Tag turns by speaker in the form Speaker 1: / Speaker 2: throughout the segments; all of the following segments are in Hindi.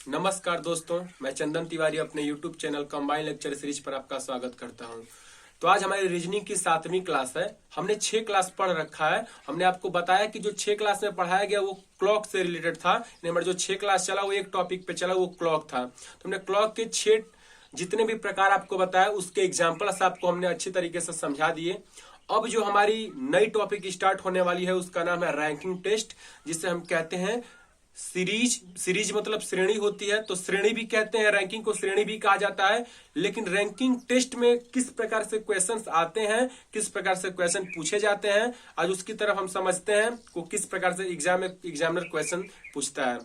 Speaker 1: नमस्कार दोस्तों, मैं चंदन तिवारी अपने YouTube channel combine lecture series पर आपका स्वागत करता हूं। तो आज हमारी रीजनिंग की 7वीं क्लास है। हमने 6 क्लास पढ़ रखा है। हमने आपको बताया कि जो 6 क्लास में पढ़ाया गया वो क्लॉक से रिलेटेड था। हमारा जो 6 क्लास चला वो एक टॉपिक पे चला, वो क्लॉक था। तो हमने क्लॉक के 6 जितने भी प्रकार आपको बताया उसके एग्जाम्पल्स आपको हमने अच्छी तरीके से समझा दिए। अब जो हमारी नई टॉपिक स्टार्ट होने वाली है उसका नाम है रैंकिंग टेस्ट, जिसे हम कहते हैं सीरीज मतलब श्रेणी होती है, तो श्रेणी भी कहते हैं, रैंकिंग को श्रेणी भी कहा जाता है। लेकिन रैंकिंग टेस्ट में किस प्रकार से क्वेश्चंस आते हैं, किस प्रकार से क्वेश्चन पूछे जाते हैं, आज उसकी तरफ हम समझते हैं को किस प्रकार से एग्जामिनर क्वेश्चन पूछता है।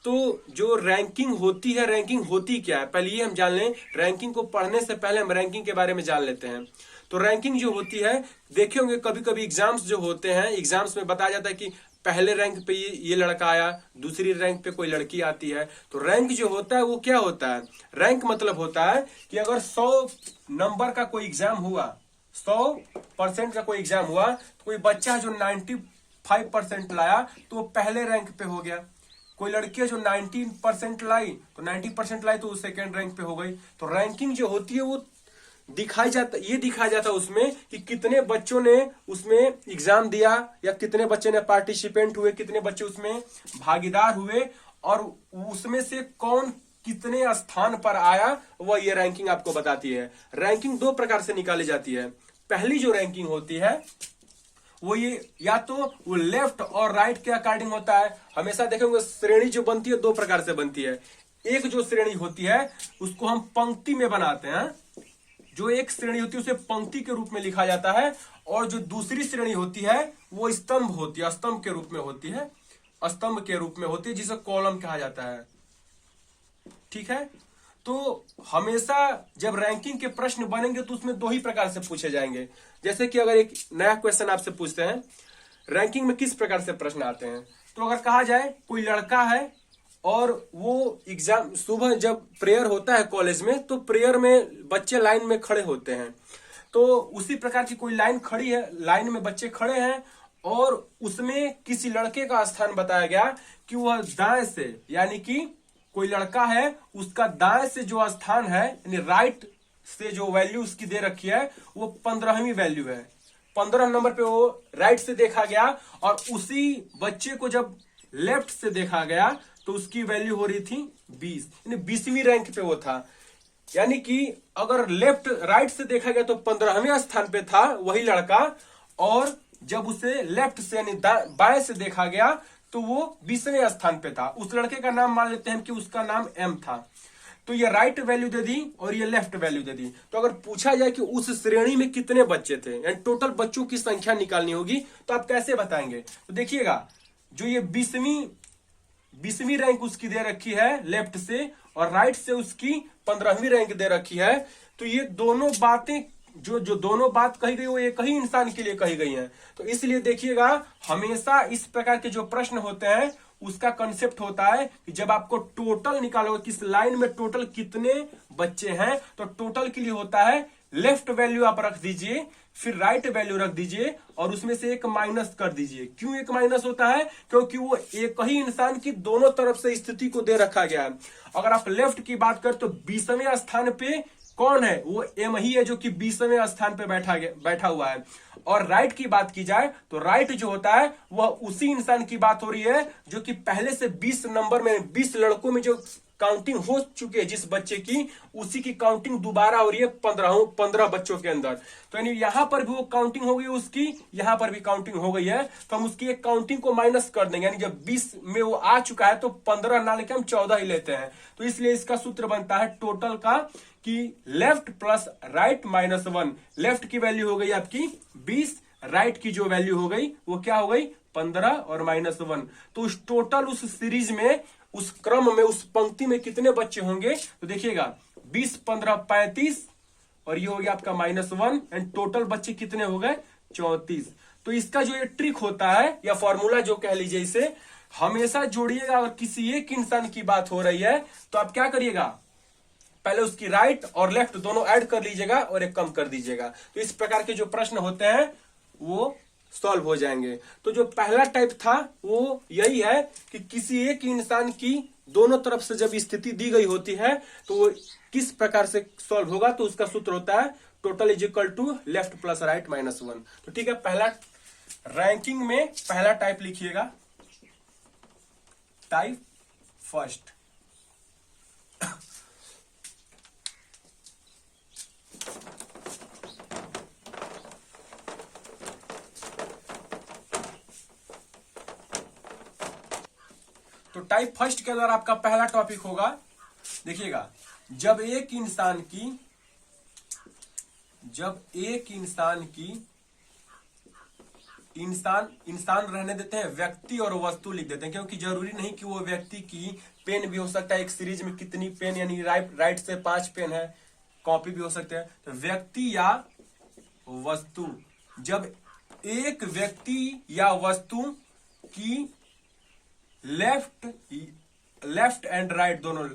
Speaker 1: तो जो रैंकिंग होती है, रैंकिंग होती क्या है पहले ये हम जान लें। रैंकिंग को पढ़ने से पहले हम रैंकिंग के बारे में जान लेते हैं। तो रैंकिंग जो होती है, देखे होंगे कभी कभी एग्जाम्स जो होते हैं, एग्जाम्स में बताया जाता है कि पहले रैंक पे ये लड़का आया, दूसरी रैंक पे कोई लड़की आती है। तो रैंक जो होता है वो क्या होता है? रैंक मतलब होता है कि अगर 100 नंबर का कोई एग्जाम हुआ, 100% का कोई एग्जाम हुआ, तो कोई बच्चा जो 95% लाया तो वो पहले रैंक पे हो गया। कोई लड़की जो 90% लाई तो 90% लाई तो वो सेकेंड रैंक पे हो गई। तो रैंकिंग जो होती है वो दिखाया जाता उसमें कि कितने बच्चों ने उसमें एग्जाम दिया, या कितने बच्चे ने पार्टिसिपेंट हुए, कितने बच्चे उसमें भागीदार हुए, और उसमें से कौन कितने स्थान पर आया, वह ये रैंकिंग आपको बताती है। रैंकिंग 2 प्रकार से निकाली जाती है। पहली जो रैंकिंग होती है वो ये या तो वो लेफ्ट और राइट के अकॉर्डिंग होता है। हमेशा देखेंगे श्रेणी जो बनती है 2 प्रकार से बनती है। एक जो श्रेणी होती है उसको हम पंक्ति में बनाते हैं, जो एक श्रेणी होती है उसे पंक्ति के रूप में लिखा जाता है, और जो दूसरी श्रेणी होती है वो स्तंभ होती है, स्तंभ के रूप में होती है, स्तंभ के रूप में होती है, जिसे कॉलम कहा जाता है। ठीक है। तो हमेशा जब रैंकिंग के प्रश्न बनेंगे तो उसमें 2 ही प्रकार से पूछे जाएंगे। जैसे कि अगर एक नया क्वेश्चन आपसे पूछते हैं रैंकिंग में किस प्रकार से प्रश्न आते हैं, तो अगर कहा जाए कोई लड़का है और वो एग्जाम सुबह जब प्रेयर होता है कॉलेज में, तो प्रेयर में बच्चे लाइन में खड़े होते हैं। तो उसी प्रकार की कोई लाइन खड़ी है, लाइन में बच्चे खड़े हैं, और उसमें किसी लड़के का स्थान बताया गया कि वह दाएं से, यानी कि कोई लड़का है उसका दाएं से जो स्थान है, यानी राइट से जो वैल्यू उसकी दे रखी है वो 15वीं वैल्यू है। 15 नंबर पे वो राइट से देखा गया, और उसी बच्चे को जब लेफ्ट से देखा गया तो उसकी वैल्यू हो रही थी 20, यानी 20वीं रैंक पे वो था। यानी कि अगर लेफ्ट राइट से देखा गया तो 15वें स्थान पे था वही लड़का, और जब उसे लेफ्ट से यानी बाएं से देखा गया तो वो 20वें स्थान पे था। उस लड़के का नाम मान लेते हैं कि उसका नाम एम था। तो ये राइट वैल्यू दे दी और ये लेफ्ट वैल्यू दे दी। तो अगर पूछा जाए कि उस श्रेणी में कितने बच्चे थे, यानी टोटल बच्चों की संख्या निकालनी होगी, तो आप कैसे बताएंगे? तो देखिएगा, जो ये 20वीं रैंक उसकी दे रखी है लेफ्ट से, और राइट से उसकी 15वीं रैंक दे रखी है, तो ये दोनों बातें जो दोनों बात कही गई वो एक ही इंसान के लिए कही गई हैं। तो इसलिए देखिएगा, हमेशा इस प्रकार के जो प्रश्न होते हैं उसका कंसेप्ट होता है कि जब आपको टोटल निकालो किस लाइन में टोटल कितने बच्चे हैं, तो टोटल के लिए होता है लेफ्ट वैल्यू आप रख दीजिए, फिर राइट वैल्यू रख दीजिए, और उसमें से एक माइनस कर दीजिए। क्यों एक माइनस होता है? क्योंकि वो एक ही इंसान की दोनों तरफ से स्थिति को दे रखा गया है। अगर आप लेफ्ट की बात करें तो 20वें स्थान पे कौन है? वो एम ही है, जो कि 20वें स्थान पे बैठा हुआ है। और राइट की बात की जाए तो राइट जो होता है वह उसी इंसान की बात हो रही है जो कि पहले से 20 नंबर में, 20 लड़कों में जो काउंटिंग हो चुकी है जिस बच्चे की, उसी की काउंटिंग दोबारा हो रही है 15 बच्चों के अंदर। तो यानी यहां पर भी वो काउंटिंग हो गई उसकी, यहां पर भी काउंटिंग हो गई है, तो हम उसकी एक काउंटिंग को माइनस कर देंगे। यानी जब 20 में वो आ चुका है तो 15 ना लेके हम 14 ही लेते हैं। तो इसलिए इसका सूत्र बनता है टोटल का कि left plus right minus 1। Left की वैल्यू हो गई आपकी 20, राइट की जो वैल्यू हो गई वो क्या हो गई 15 और माइनस 1। तो उस टोटल उस सीरीज में, उस क्रम में, उस पंक्ति में कितने बच्चे होंगे? तो देखिएगा 20 15 35, और ये हो गया आपका -1, एंड टोटल बच्चे कितने हो गए 34। तो इसका जो ये ट्रिक होता है या फॉर्मूला जो कह लीजिए, इसे हमेशा जोड़िएगा। अगर किसी एक इंसान की बात हो रही है तो आप क्या करिएगा, पहले उसकी राइट और लेफ्ट दोनों ऐड कर लीजिएगा और एक कम कर दीजिएगा। तो इस प्रकार के जो प्रश्न होते हैं वो सॉल्व हो जाएंगे। तो जो पहला टाइप था वो यही है कि किसी एक इंसान की दोनों तरफ से जब स्थिति दी गई होती है तो वो किस प्रकार से सॉल्व होगा, तो उसका सूत्र होता है total is equal to left plus right minus 1। तो ठीक है, पहला रैंकिंग में पहला टाइप लिखिएगा, टाइप फर्स्ट। तो टाइप फर्स्ट के अंदर आपका पहला टॉपिक होगा, देखिएगा, जब एक इंसान की इंसान रहने देते हैं, व्यक्ति और वस्तु लिख देते हैं, क्योंकि जरूरी नहीं कि वो व्यक्ति की पेन भी हो सकता है। एक सीरीज में कितनी पेन, यानी राइट से 5 पेन है, कॉपी भी हो सकते हैं। तो व्यक्ति या वस्तु, जब एक व्यक्ति या वस्तु की लेफ्ट एंड राइट दोनों,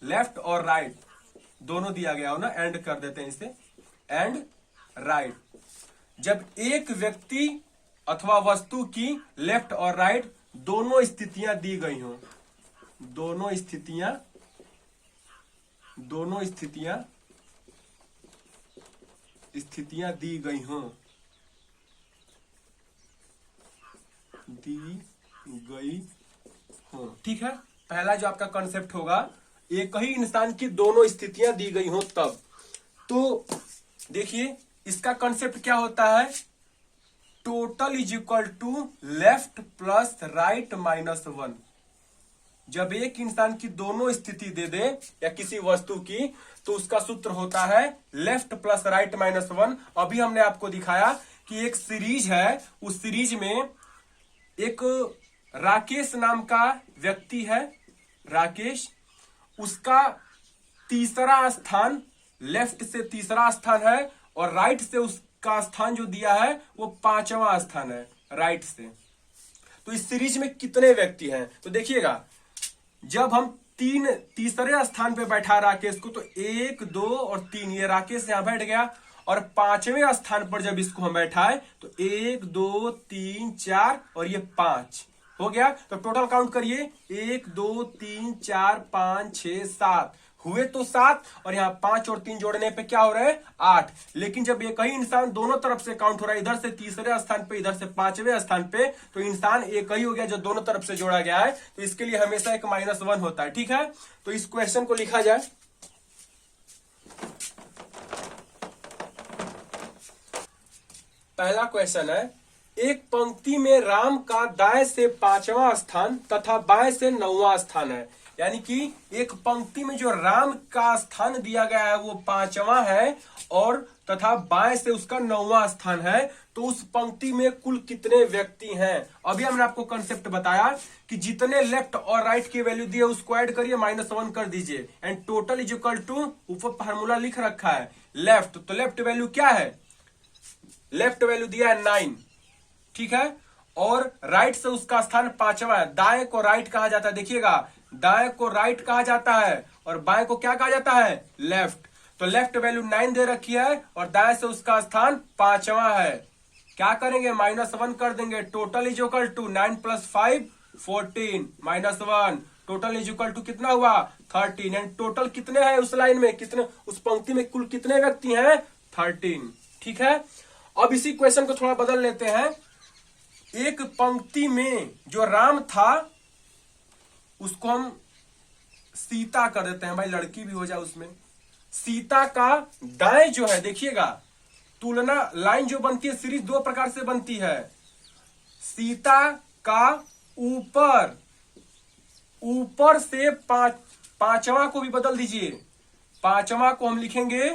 Speaker 1: लेफ्ट और राइट दोनों दिया गया हो ना, एंड कर देते हैं इसे, एंड राइट। जब एक व्यक्ति अथवा वस्तु की लेफ्ट और राइट दोनों स्थितियां दी गई हो, दोनों स्थितियां दी गई हो, ठीक है। पहला जो आपका कॉन्सेप्ट होगा, एक ही इंसान की दोनों स्थितियां दी गई हो तब। तो देखिए इसका कॉन्सेप्ट क्या होता है, total is equal to left plus right minus 1। जब एक इंसान की दोनों स्थिति दे दे या किसी वस्तु की, तो उसका सूत्र होता है लेफ्ट प्लस राइट माइनस 1। अभी हमने आपको दिखाया कि एक सीरीज है, उस सीरीज में एक राकेश नाम का व्यक्ति है, राकेश, उसका तीसरा स्थान, लेफ्ट से तीसरा स्थान है और राइट से उसका स्थान जो दिया है वो 5वां स्थान है राइट से। तो इस सीरीज में कितने व्यक्ति हैं, तो देखिएगा, जब हम तीसरे स्थान पे बैठा राकेश को, तो 1 2 और 3, ये राकेश यहां बैठ गया। और 5वें स्थान पर जब इसको हम बैठाए तो 1 2 3 4 और ये 5 हो गया। तो टोटल काउंट करिए, 1 2 3 4 5 6 7 हुए तो 7, और यहाँ 5 और 3 जोड़ने पे क्या हो रहा है, 8। लेकिन जब एक ही इंसान दोनों तरफ से काउंट हो रहा है, इधर से तीसरे स्थान पे, इधर से 5वें स्थान पे, तो इंसान एक ही हो गया जो दोनों तरफ से जोड़ा गया है। तो इसके लिए हमेशा एक -1 होता है, ठीक है। तो इस क्वेश्चन को लिखा जाए, पहला क्वेश्चन है, एक पंक्ति में राम का दाएं से 5वां स्थान तथा बाएं से 9वां स्थान है। यानी कि एक पंक्ति में जो राम का स्थान दिया गया है वो 5वां है और तथा बाएं से उसका 9वां स्थान है। तो उस पंक्ति में कुल कितने व्यक्ति हैं। अभी हमने आपको कंसेप्ट बताया कि जितने लेफ्ट और राइट की वैल्यू दी है उसको ऐड करिए, -1 कर दीजिए, and total is equal to, ऊपर फार्मूला लिख रखा है लेफ्ट, तो लेफ्ट वैल्यू क्या है, लेफ्ट वैल्यू दिया है 9, ठीक है। और राइट से उसका स्थान 5वां है। दाएं को राइट कहा जाता है, देखिएगा, दाएं को राइट कहा जाता है और बाएं को क्या कहा जाता है, लेफ्ट। तो लेफ्ट वैल्यू 9 दे रखी है और दाएं से उसका स्थान 5वां है। क्या करेंगे, -1 कर देंगे। Total is equal to 9 + 5 14 -1, total is equal to कितना हुआ, 13। एंड टोटल कितने हैं उस लाइन में, कितने, उस पंक्ति में कुल कितने व्यक्ति हैं, 13, ठीक है। अब इसी क्वेश्चन को थोड़ा बदल लेते हैं। एक पंक्ति में जो राम था उसको हम सीता कर देते हैं, भाई लड़की भी हो जाए उसमें। सीता का दाएं जो है, देखिएगा, तुलना लाइन जो बनती है सीरीज 2 प्रकार से बनती है। सीता का ऊपर से 5वां को भी बदल दीजिए, 5वां को हम लिखेंगे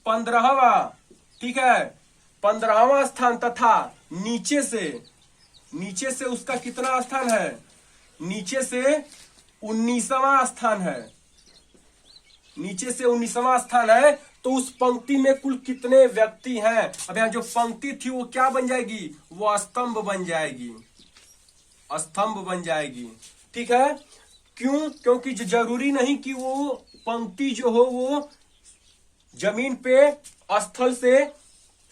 Speaker 1: 15वां, ठीक है, 15वां स्थान, तथा नीचे से उसका कितना स्थान है, नीचे से 19वां स्थान है, नीचे से 19वां स्थान है। तो उस पंक्ति में कुल कितने व्यक्ति हैं। अब यहां जो पंक्ति थी वो क्या बन जाएगी, वो स्तंभ बन जाएगी, स्तंभ बन जाएगी, ठीक है। क्यों, क्योंकि जरूरी नहीं कि वो पंक्ति जो हो वो जमीन पे स्थल से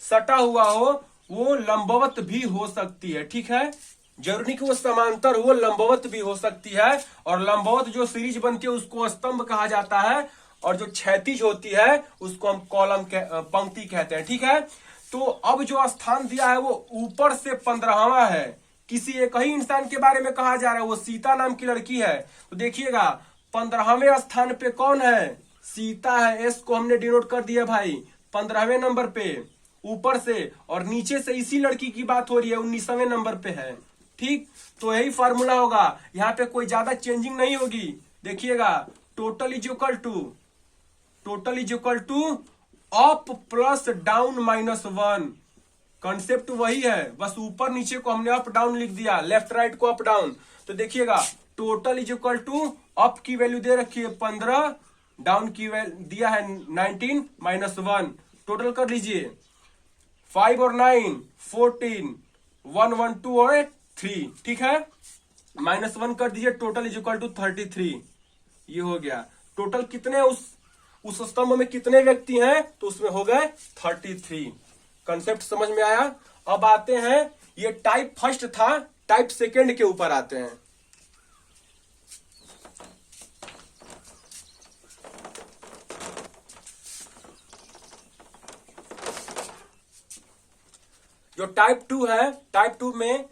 Speaker 1: सटा हुआ हो, वो लंबवत भी हो सकती है। ठीक है, जरूरी नहीं कि वो समांतर हो, लंबवत भी हो सकती है। और लंबवत जो सीरीज बनती है उसको स्तंभ कहा जाता है, और जो क्षैतिज होती है उसको हम कॉलम पंक्ति कहते हैं। ठीक है, तो अब जो स्थान दिया है वो ऊपर से 15वां है। किसी एक ही इंसान के बारे में कहा जा रहा है, वो सीता नाम की लड़की है। तो देखिएगा 15वें स्थान पे कौन है, सीता है। एस को हमने डिनोट कर दिया भाई 15वें नंबर पे ऊपर से, और नीचे से इसी लड़की की बात हो रही है, 19वें नंबर पे है। ठीक, तो यही फार्मूला होगा, यहाँ पे कोई ज्यादा चेंजिंग नहीं होगी। देखिएगा total is equal to up plus down -1। Concept वही है, बस ऊपर नीचे को हमने अप डाउन लिख दिया, लेफ्ट राइट को अप डाउन। तो देखिएगा total is equal to up की वैल्यू दे रखी है 15, डाउन की वैल्यू दिया है 19 -1। टोटल कर लीजिए 5 और 9 14, 1 1 2 और 3। ठीक है, -1 कर दीजिए, टोटल इज इक्वल टू 33। ये हो गया टोटल। कितने उस स्तंभ में कितने व्यक्ति हैं, तो उसमें हो गए 33। कंसेप्ट समझ में आया। अब आते हैं, ये टाइप फर्स्ट था, टाइप सेकेंड के ऊपर आते हैं। जो टाइप 2 है, टाइप 2 में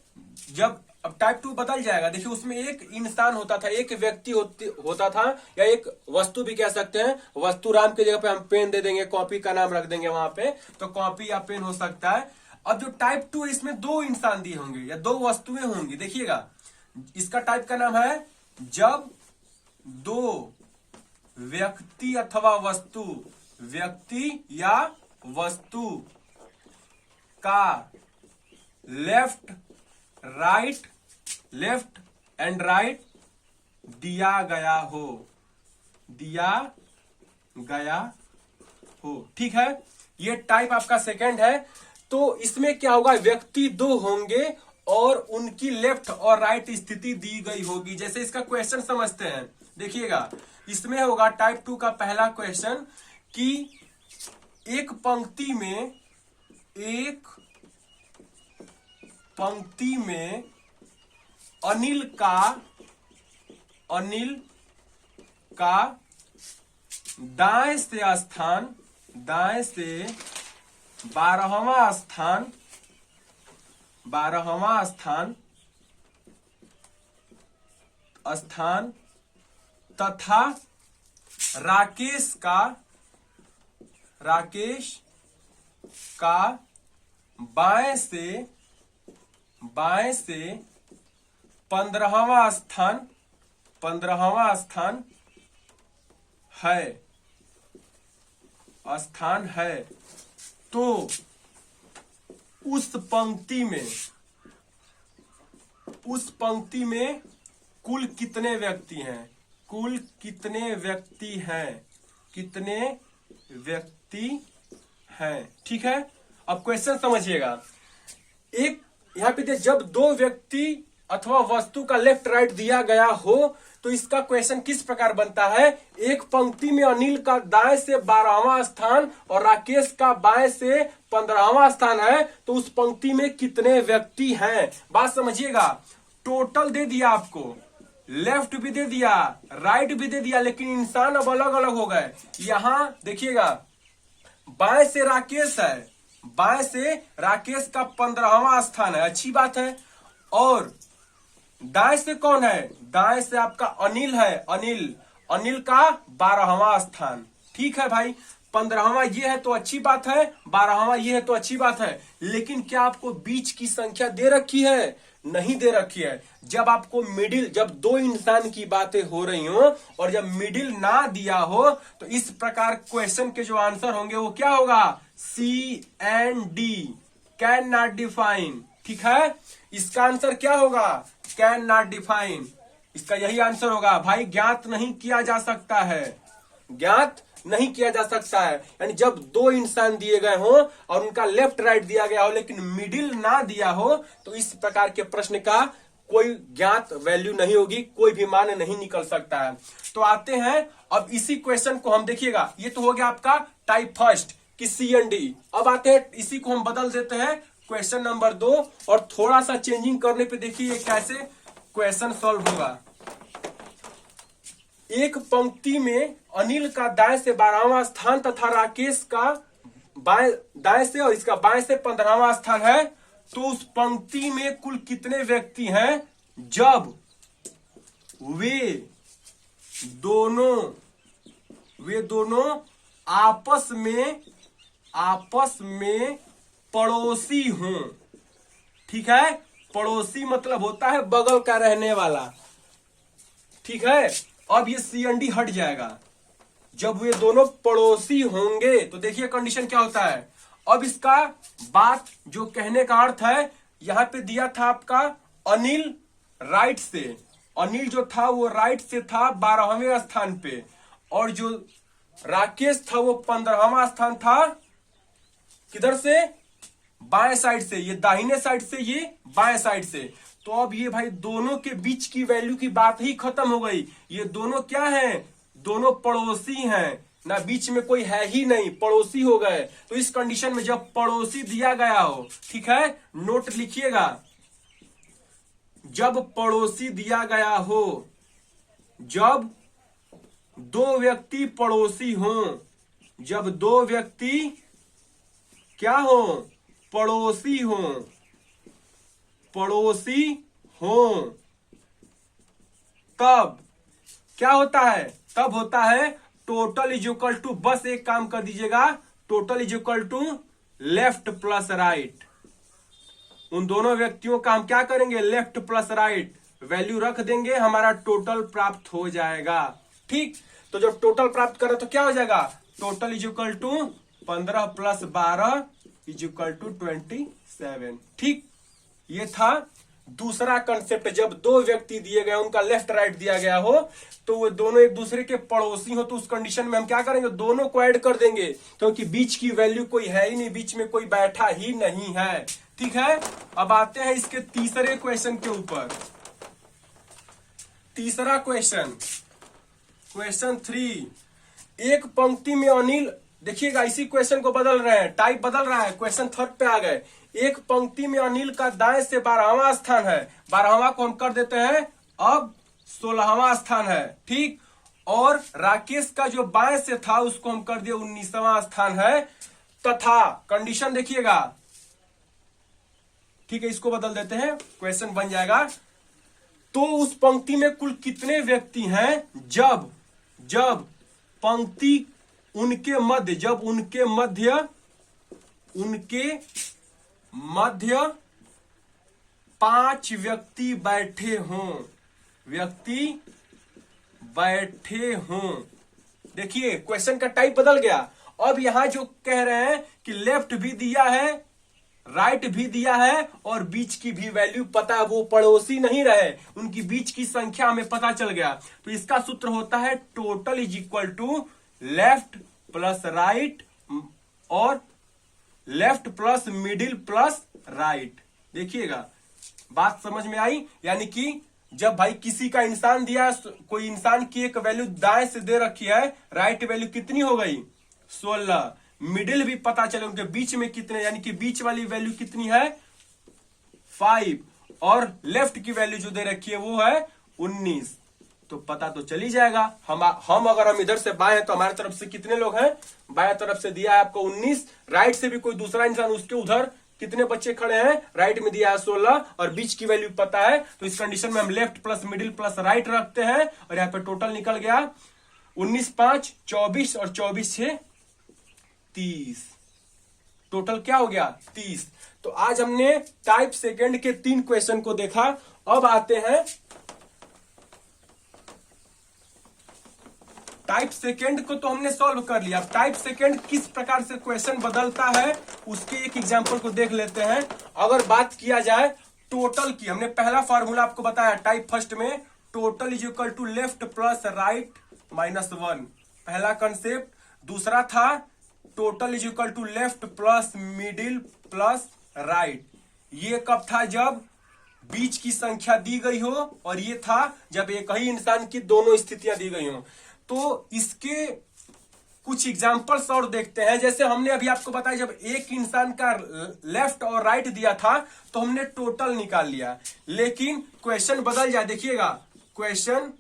Speaker 1: जब अब टाइप 2 बदल जाएगा। देखिए उसमें एक इंसान होता था, एक व्यक्ति होता था, या एक वस्तु भी कह सकते हैं। वस्तु राम की जगह पे हम पेन दे देंगे, कॉपी का नाम रख देंगे वहां पे, तो कॉपी या पेन हो सकता है। अब जो टाइप 2 इसमें 2 इंसान दिए होंगे या 2 वस्तुएं होंगी। देखिएगा इसका टाइप का नाम है जब 2 व्यक्ति अथवा वस्तु, व्यक्ति या वस्तु का लेफ्ट एंड राइट दिया गया हो। ठीक है, ये टाइप आपका सेकंड है। तो इसमें क्या होगा, व्यक्ति 2 होंगे और उनकी लेफ्ट और राइट स्थिति दी गई होगी। जैसे इसका क्वेश्चन समझते हैं। देखिएगा इसमें होगा टाइप 2 का पहला क्वेश्चन कि एक पंक्ति में अनिल का दाएं से 12वां स्थान तथा राकेश का बाएं से 15वां स्थान है। तो उस पंक्ति में कुल कितने व्यक्ति हैं? ठीक है, अब क्वेश्चन समझिएगा। एक यहाँ पे जब 2 व्यक्ति अथवा वस्तु का लेफ्ट राइट दिया गया हो, तो इसका क्वेश्चन किस प्रकार बनता है। एक पंक्ति में अनिल का दाएं से 12वां स्थान और राकेश का बाएं से 15वां स्थान है, तो उस पंक्ति में कितने व्यक्ति हैं। बात समझिएगा, टोटल दे दिया आपको, लेफ्ट भी दे दिया, राइट भी दे दिया, लेकिन इंसान अब अलग अलग हो गए। यहां देखिएगा बाएं से राकेश है, बाएं से राकेश का 15वां स्थान है, अच्छी बात है। और दाएं से कौन है, दाएं से आपका अनिल है, अनिल का 12वां स्थान। ठीक है भाई, 15वां ये है तो अच्छी बात है, 12वां ये है तो अच्छी बात है। लेकिन क्या आपको बीच की संख्या दे रखी है? नहीं दे रखी है। जब आपको मिडिल, जब 2 इंसान की बातें हो रही हो और जब मिडिल ना दिया हो, तो इस प्रकार क्वेश्चन के जो आंसर होंगे वो क्या होगा, C and D, can not define. ठीक है, इसका आंसर क्या होगा, कैन नॉट डिफाइन। इसका यही आंसर होगा भाई, ज्ञात नहीं किया जा सकता है, ज्ञात नहीं किया जा सकता है। यानी जब 2 इंसान दिए गए हो और उनका लेफ्ट राइट दिया गया हो लेकिन मिडिल ना दिया हो, तो इस प्रकार के प्रश्न का कोई ज्ञात वैल्यू नहीं होगी, कोई भी मान नहीं निकल सकता है। तो आते हैं अब इसी क्वेश्चन को हम देखिएगा, ये तो हो गया आपका टाइप फर्स्ट कि सी एंड डी। अब आते हैं, इसी को हम बदल देते हैं क्वेश्चन नंबर 2 और थोड़ा सा चेंजिंग करने पे देखिए ये कैसे क्वेश्चन सॉल्व होगा। एक पंक्ति में अनिल का दाएं से 12वां स्थान तथा राकेश का दाएं से और इसका बाएं से 15वां स्थान है, तो उस पंक्ति में कुल कितने व्यक्ति हैं जब वे दोनों आपस में पड़ोसी हों। ठीक है, पड़ोसी मतलब होता है बगल का रहने वाला। ठीक है, अब ये CND हट जाएगा। जब वे दोनों पड़ोसी होंगे तो देखिए कंडीशन क्या होता है। अब इसका बात जो कहने का अर्थ है, यहां पे दिया था आपका अनिल राइट से, अनिल जो था वो राइट से था 12वें स्थान पे, और जो राकेश था वो 15वां स्थान था किधर से, बाएं साइड से, ये दाहिने साइड से, ये बाएं साइड से। तो अब ये भाई दोनों के बीच की वैल्यू की बात ही खत्म हो गई। ये दोनों क्या हैं, दोनों पड़ोसी हैं ना, बीच में कोई है ही नहीं, पड़ोसी हो गए। तो इस कंडीशन में जब पड़ोसी दिया गया हो, ठीक है, नोट लिखिएगा, जब पड़ोसी दिया गया हो, जब दो व्यक्ति पड़ोसी हों, जब दो व्यक्ति क्या हो, पड़ोसी हों, तब क्या होता है, तब होता है टोटल इज इक्वल टू, बस एक काम कर दीजिएगा, total is equal to left plus right. उन दोनों व्यक्तियों का हम क्या करेंगे, लेफ्ट प्लस राइट वैल्यू रख देंगे, हमारा टोटल प्राप्त हो जाएगा। ठीक, तो जब टोटल प्राप्त करें तो क्या हो जाएगा, total is equal to 15 plus 12 is equal to 27। ठीक, ये था दूसरा कंसेप्ट। जब दो व्यक्ति दिए गए, उनका लेफ्ट राइट दिया गया हो, तो वो दोनों एक दूसरे के पड़ोसी हो, तो उस कंडीशन में हम क्या करेंगे, दोनों को ऐड कर देंगे, क्योंकि बीच की वैल्यू कोई है ही नहीं, बीच में कोई बैठा ही नहीं है। ठीक है, अब आते हैं इसके तीसरे क्वेश्चन के ऊपर। तीसरा क्वेश्चन, क्वेश्चन 3, एक पंक्ति में अनिल, देखिएगा इसी क्वेश्चन को बदल रहे हैं, टाइप बदल रहा है, क्वेश्चन 3 पे आ गए। एक पंक्ति में अनिल का दाएं से 12वां स्थान है, 12वां को हम कर देते हैं अब 16वां स्थान है। ठीक, और राकेश का जो बाएं से था उसको हम कर दिए 19वां स्थान है, तथा कंडीशन देखिएगा, ठीक है, इसको बदल देते हैं, क्वेश्चन बन जाएगा, तो उस पंक्ति में कुल कितने व्यक्ति हैं जब पंक्ति उनके मध्य, जब उनके मध्य 5 व्यक्ति बैठे हों। देखिए क्वेश्चन का टाइप बदल गया। अब यहां जो कह रहे हैं कि लेफ्ट भी दिया है, राइट भी दिया है, और बीच की भी वैल्यू पता है, वो पड़ोसी नहीं रहे, उनकी बीच की संख्या हमें पता चल गया। तो इसका सूत्र होता है total is equal to left plus right और left plus middle plus right. देखिएगा बात समझ में आई, यानी कि जब भाई किसी का इंसान दिया, कोई इंसान की एक वैल्यू दाएं से दे रखी है, राइट वैल्यू कितनी हो गई 16, मिडिल भी पता चले उनके बीच में कितने, यानी कि बीच वाली वैल्यू कितनी है 5, और लेफ्ट की वैल्यू जो दे रखी है वो है 19। तो पता तो चली जाएगा, हम अगर हम इधर से बाएं हैं तो हमारी तरफ से कितने लोग हैं, बाएं तरफ से दिया है आपको 19, राइट से भी कोई दूसरा इंसान, उसके उधर कितने बच्चे खड़े हैं, राइट में दिया है 16, और बीच की वैल्यू पता है। तो इस कंडीशन में हम left plus middle plus right रखते हैं, और यहाँ पे टोटल निकल गया 19 5 24 और 24 6 30। टोटल क्या हो गया 30। तो आज हमने टाइप सेकंड के 3 क्वेश्चन को देखा। अब आते हैं टाइप सेकंड को, तो हमने सॉल्व कर लिया। टाइप सेकंड किस प्रकार से क्वेश्चन बदलता है उसके एक एग्जांपल को देख लेते हैं। अगर बात किया जाए टोटल की, हमने पहला फॉर्मूला आपको बताया टाइप फर्स्ट में, total is equal to left plus right minus 1, पहला कंसेप्ट। दूसरा था total is equal to left plus middle plus right. ये कब था, जब बीच की संख्या दी गई हो, और ये था जब एक ही इंसान की दोनों स्थितियां दी गई हो। तो इसके कुछ एग्जाम्पल्स और देखते हैं। जैसे हमने अभी आपको बताया, जब एक इंसान का लेफ्ट और राइट दिया था तो हमने टोटल निकाल लिया, लेकिन क्वेश्चन बदल जाए। देखिएगा, क्वेश्चन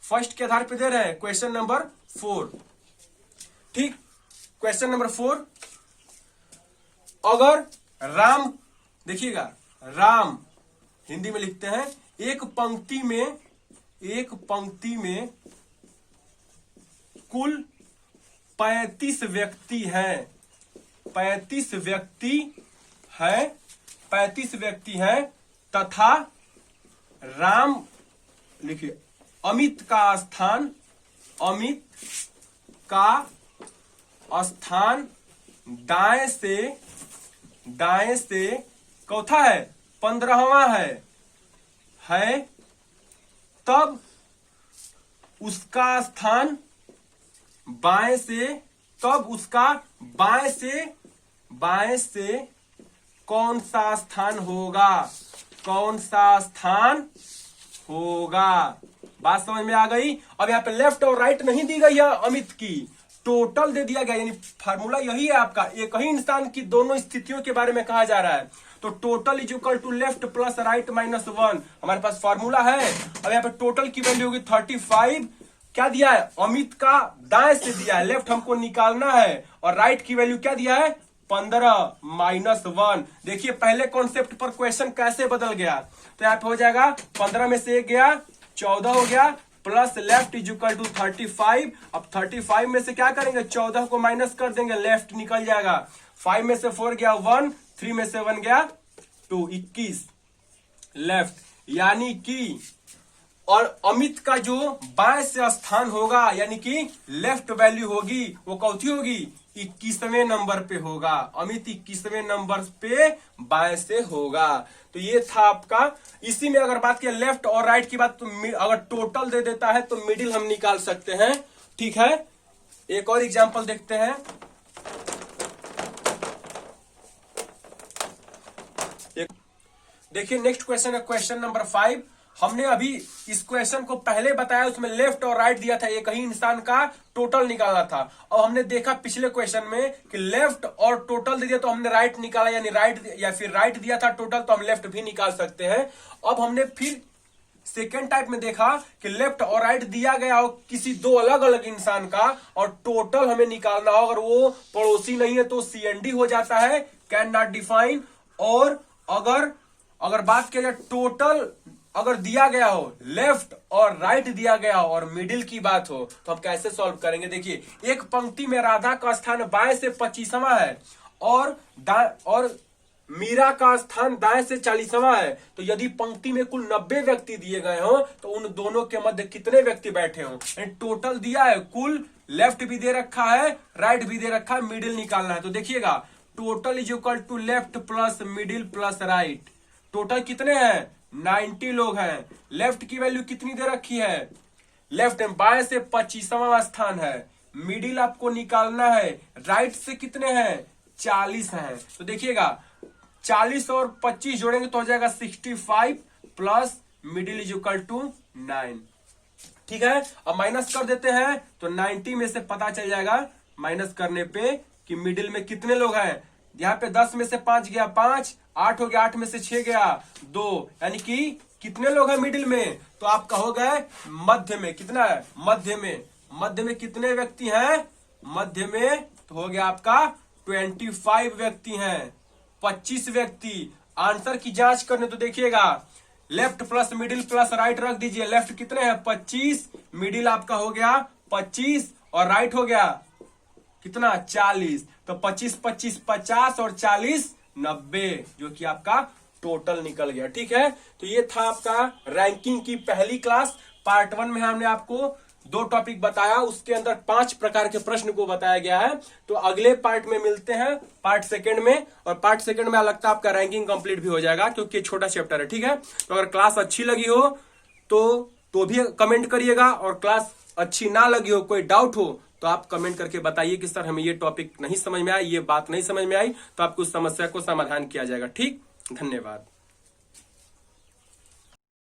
Speaker 1: फर्स्ट के आधार पे दे रहे हैं, क्वेश्चन नंबर 4। ठीक, क्वेश्चन नंबर 4, अगर राम, देखिएगा राम हिंदी में लिखते हैं, एक पंक्ति में कुल 35 व्यक्ति हैं, 35 व्यक्ति हैं तथा राम, लिखिए अमित का स्थान दाएं से चौथा है, 15वां है, तब उसका स्थान बाएं से कौन सा स्थान होगा? बात समझ में आ गई। अब यहाँ पे लेफ्ट और राइट नहीं दी गई है अमित की, टोटल दे दिया गया, यानी फार्मूला यही है आपका, एक ही इंसान की दोनों स्थितियों के बारे में कहा जा रहा है। तो total is equal to left plus right minus 1, हमारे पास फार्मूला है। अब यहाँ पे टोटल की वैल्यू होगी 35, क्या दिया है? अमित का दाएं से दिया है, लेफ्ट हमको निकालना है, और राइट की वैल्यू क्या दिया है? 15 माइनस 1। देखिए पहले कॉन्सेप्ट पर क्वेश्चन कैसे बदल गया। तो यहाँ पे हो जाएगा 15 में से 1 गया, 14 हो गया, plus left is equal to 35। अब 35 में से क्या करेंगे? 14 को माइनस कर देंगे, लेफ्ट निकल जाएगा। 5 में से 4 गया 1, 3 में से 1 गया 2, 21 लेफ्ट। यानी कि और अमित का जो बाएं से स्थान होगा, यानी कि लेफ्ट वैल्यू होगी, वो कौथी होगी? 21वें नंबर पे होगा। अमित 21वें नंबर पे बाएं से होगा। तो ये था आपका। इसी में अगर बात किया लेफ्ट और राइट की बात, तो अगर टोटल दे देता है तो मिडिल हम निकाल सकते हैं। ठीक है, एक और एग्जांपल देखते हैं। देखिए नेक्स्ट क्वेश्चन है क्वेश्चन नंबर 5। हमने अभी इस क्वेश्चन को पहले बताया, उसमें लेफ्ट और राइट दिया था, एक ही इंसान का टोटल निकालना था। और हमने देखा पिछले क्वेश्चन में कि लेफ्ट और टोटल दे दिया तो हमने राइट निकाला, यानी राइट, या फिर राइट दिया था टोटल तो हम लेफ्ट भी निकाल सकते हैं। अब हमने फिर सेकेंड टाइप में देखा कि लेफ्ट और राइट दिया गया हो किसी दो अलग अलग इंसान का, और टोटल हमें निकालना हो। अगर वो पड़ोसी नहीं है तो CND हो जाता है, कैन नॉट डिफाइन। और अगर बात किया जाए टोटल अगर दिया गया हो, लेफ्ट और राइट दिया गया हो, और मिडिल की बात हो, तो हम कैसे सॉल्व करेंगे? देखिए एक पंक्ति में राधा का स्थान बाएं से 25वां है, और मीरा का स्थान दाएं से 40वां है। तो यदि पंक्ति में कुल 90 व्यक्ति दिए गए हो तो उन दोनों के मध्य कितने व्यक्ति बैठे हो? टोटल दिया है, कुल लेफ्ट भी दे रखा है, राइट भी दे रखा है, मिडिल निकालना है। तो देखिएगा total is equal to left plus middle plus right. Total कितने हैं? 90 लोग हैं। लेफ्ट की वैल्यू कितनी दे रखी है? लेफ्ट में बाएं से 25वां स्थान है, मिडिल आपको निकालना है, राइट से कितने हैं? 40 हैं। तो देखिएगा 40 और 25 जोड़ेंगे तो हो जाएगा 65 plus middle is equal to 9। ठीक है, अब माइनस कर देते हैं तो 90 में से पता चल जाएगा माइनस करने पे कि मिडिल में कितने लोग हैं। यहाँ पे 10 में से 5 गया 5, 8 हो गया, 8 में से 6 गया 2, यानी कि कितने लोग हैं मिडिल में? तो आप कहोगे मध्य में कितना है? मध्य में कितने व्यक्ति हैं? मध्य में तो हो गया आपका 25 व्यक्ति हैं, 25 व्यक्ति। आंसर की जांच करने तो देखिएगा left plus middle plus right रख दीजिए। लेफ्ट कितने हैं? 25, मिडिल आपका हो गया 25, और राइट हो गया कितना? 40। तो 25 25 50 और 40 90, जो कि आपका टोटल निकल गया। ठीक है, तो ये था आपका रैंकिंग की पहली क्लास। पार्ट 1 में हमने आपको 2 टॉपिक बताया, उसके अंदर 5 प्रकार के प्रश्न को बताया गया है। तो अगले पार्ट में मिलते हैं, पार्ट 2 में। और पार्ट 2 में लगता है आपका रैंकिंग कंप्लीट भी हो जाएगा, क्योंकि छोटा चैप्टर है। ठीक है, तो अगर क्लास अच्छी लगी हो तो भी कमेंट करिएगा, और क्लास अच्छी ना लगी हो, कोई डाउट हो तो आप कमेंट करके बताइए कि सर हमें ये टॉपिक नहीं समझ में आया, ये बात नहीं समझ में आई, तो आपको उस समस्या को समाधान किया जाएगा। ठीक, धन्यवाद।